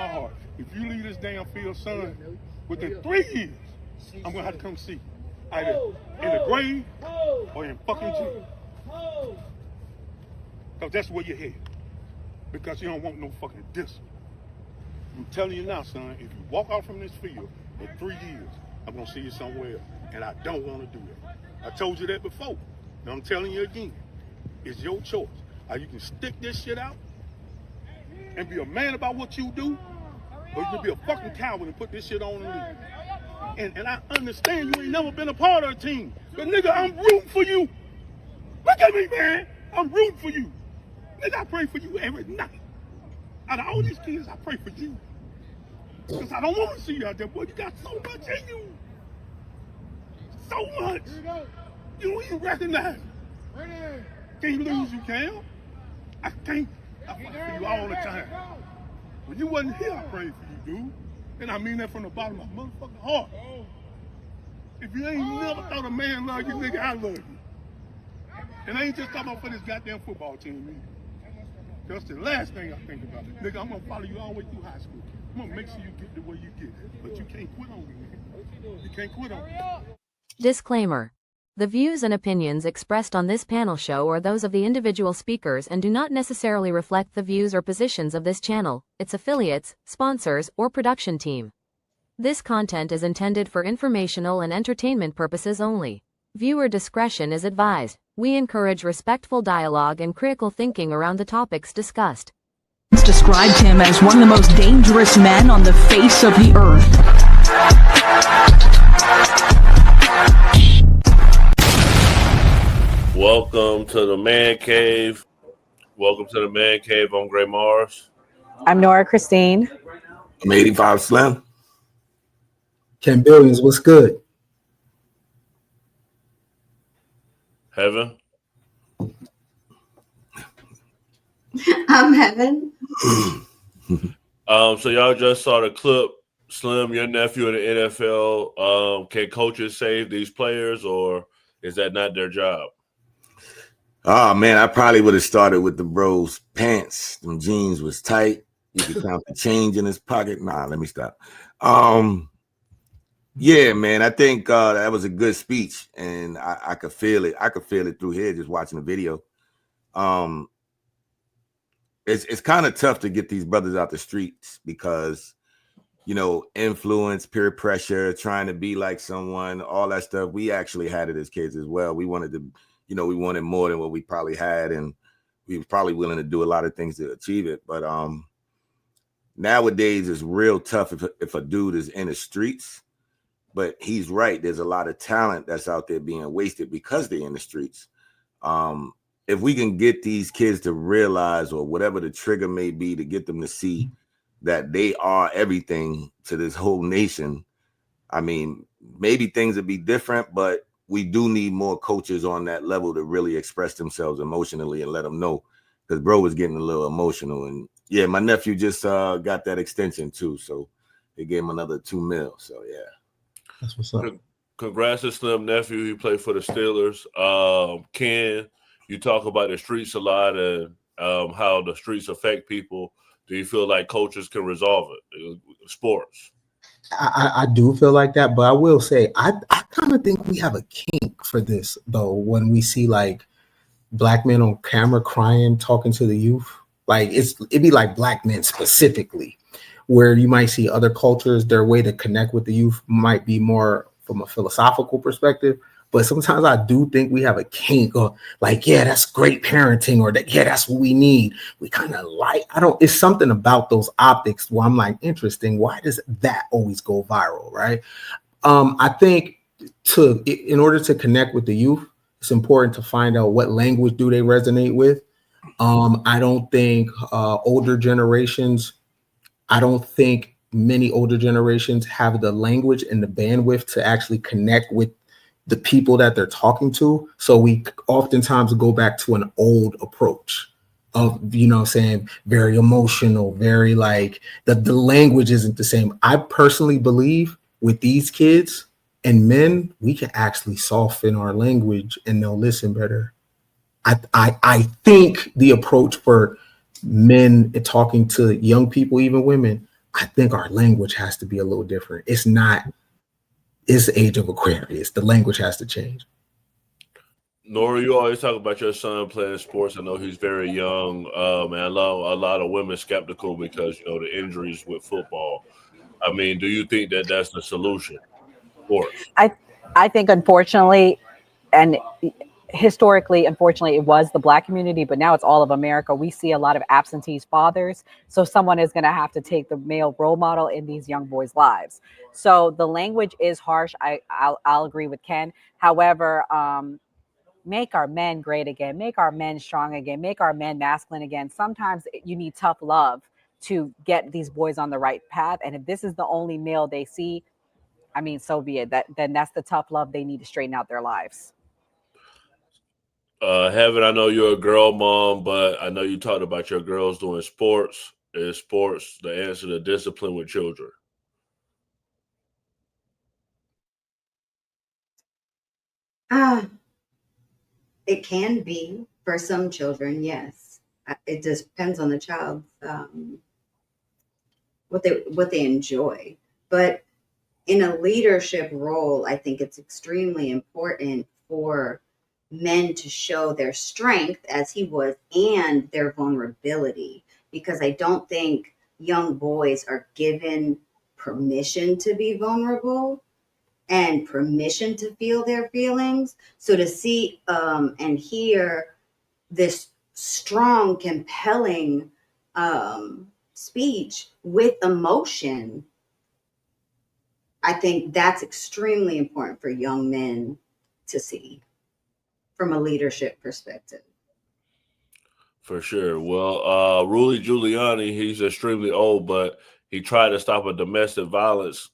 my heart. If you leave this damn field, son, within 3 years, I'm gonna have to come see you. Either in the grave or in fucking jail. Because that's where you're headed. Because you don't want no fucking discipline. I'm telling you now, son, if you walk out from this field in 3 years, I'm gonna see you somewhere else. And I don't wanna do that. I told you that before. And I'm telling you again, it's your choice. You can stick this shit out and be a man about what you do, or you can be a fucking coward and put this shit on and leave. And I understand you ain't never been a part of a team. But nigga, I'm rooting for you. Look at me, man. I'm rooting for you. Nigga, I pray for you every night. Out of all these kids, I pray for you. Because I don't want to see you out there, boy. You got so much in you. So much. You don't even recognize it. Can't lose, you can. I can't. I fight for you all the time. When you wasn't here, I prayed for you, dude. And I mean that from the bottom of my motherfucking heart. If you ain't never thought a man love you, nigga, I love you. And I ain't just talking about for this goddamn football team either. That's the last thing I think about. Nigga, I'm gonna follow you all the way through high school. I'm gonna make sure you get the way you get. But you can't quit on me, nigga. You can't quit on me. Disclaimer. The views and opinions expressed on this panel show are those of the individual speakers and do not necessarily reflect the views or positions of this channel, its affiliates, sponsors, or production team. This content is intended for informational and entertainment purposes only. Viewer discretion is advised. We encourage respectful dialogue and critical thinking around the topics discussed. Described him as one of the most dangerous men on the face of the earth. Welcome to the Man Cave. Welcome to the Man Cave. I'm Gray Mars. I'm Nora Christine. I'm 85 Slim. Ken Billions, what's good? Heaven. I'm Heaven. So y'all just saw the clip. Slim, your nephew in the NFL. Can coaches save these players, or is that not their job? Oh man, I probably would have started with the bro's pants. Them jeans was tight. You could count the change in his pocket. Nah, let me stop. Yeah, man, I think that was a good speech, and I could feel it. I could feel it through here just watching the video. It's kind of tough to get these brothers out the streets because, you know, influence, peer pressure, trying to be like someone, all that stuff. We actually had it as kids as well. We wanted to, you know, we wanted more than what we probably had, and we were probably willing to do a lot of things to achieve it. But nowadays it's real tough if a dude is in the streets. But he's right. There's a lot of talent that's out there being wasted because they're in the streets. If we can get these kids to realize, or whatever the trigger may be, to get them to see that they are everything to this whole nation, I mean, maybe things would be different, but we do need more coaches on that level to really express themselves emotionally and let them know, because bro was getting a little emotional. And yeah, my nephew just got that extension too, so they gave him another $2 million. So yeah, that's what's up. Congrats to Slim nephew. He played for the Steelers. Ken, you talk about the streets a lot and how the streets affect people. Do you feel like coaches can resolve it? Sports. I do feel like that, but I will say I kind of think we have a kink for this though. When we see like black men on camera crying, talking to the youth, like it'd be like black men specifically, where you might see other cultures, their way to connect with the youth might be more from a philosophical perspective. But sometimes I do think we have a kink, or like, yeah, that's great parenting, or that, yeah, that's what we need. We kind of like, it's something about those optics where I'm like, interesting. Why does that always go viral, right? I think in order to connect with the youth, it's important to find out what language do they resonate with. I don't think many older generations have the language and the bandwidth to actually connect with the people that they're talking to. So we oftentimes go back to an old approach of, you know, saying very emotional, very like the language isn't the same. I personally believe with these kids and men, we can actually soften our language and they'll listen better. I think the approach for men talking to young people, even women, I think our language has to be a little different. It's the age of Aquarius. The language has to change. Nora, you always talk about your son playing sports. I know he's very young, and I know a lot of women skeptical because the injuries with football. I mean, do you think that that's the solution? Sports. I think unfortunately, and historically, unfortunately, it was the Black community, but now it's all of America. We see a lot of absentee fathers. So someone is going to have to take the male role model in these young boys' lives. So the language is harsh. I'll agree with Ken. However, make our men great again, make our men strong again, make our men masculine again. Sometimes you need tough love to get these boys on the right path. And if this is the only male they see, I mean, so be it. Then that's the tough love they need to straighten out their lives. Heaven, I know you're a girl mom, but I know you talked about your girls doing sports. Is sports the answer to discipline with children? It can be for some children, yes. It just depends on the child's what they enjoy. But in a leadership role, I think it's extremely important for men to show their strength as he was and their vulnerability, because I don't think young boys are given permission to be vulnerable and permission to feel their feelings. So to see and hear this strong, compelling speech with emotion, I think that's extremely important for young men to see from a leadership perspective. For sure. Well, Rudy Giuliani, he's extremely old, but he tried to stop a domestic violence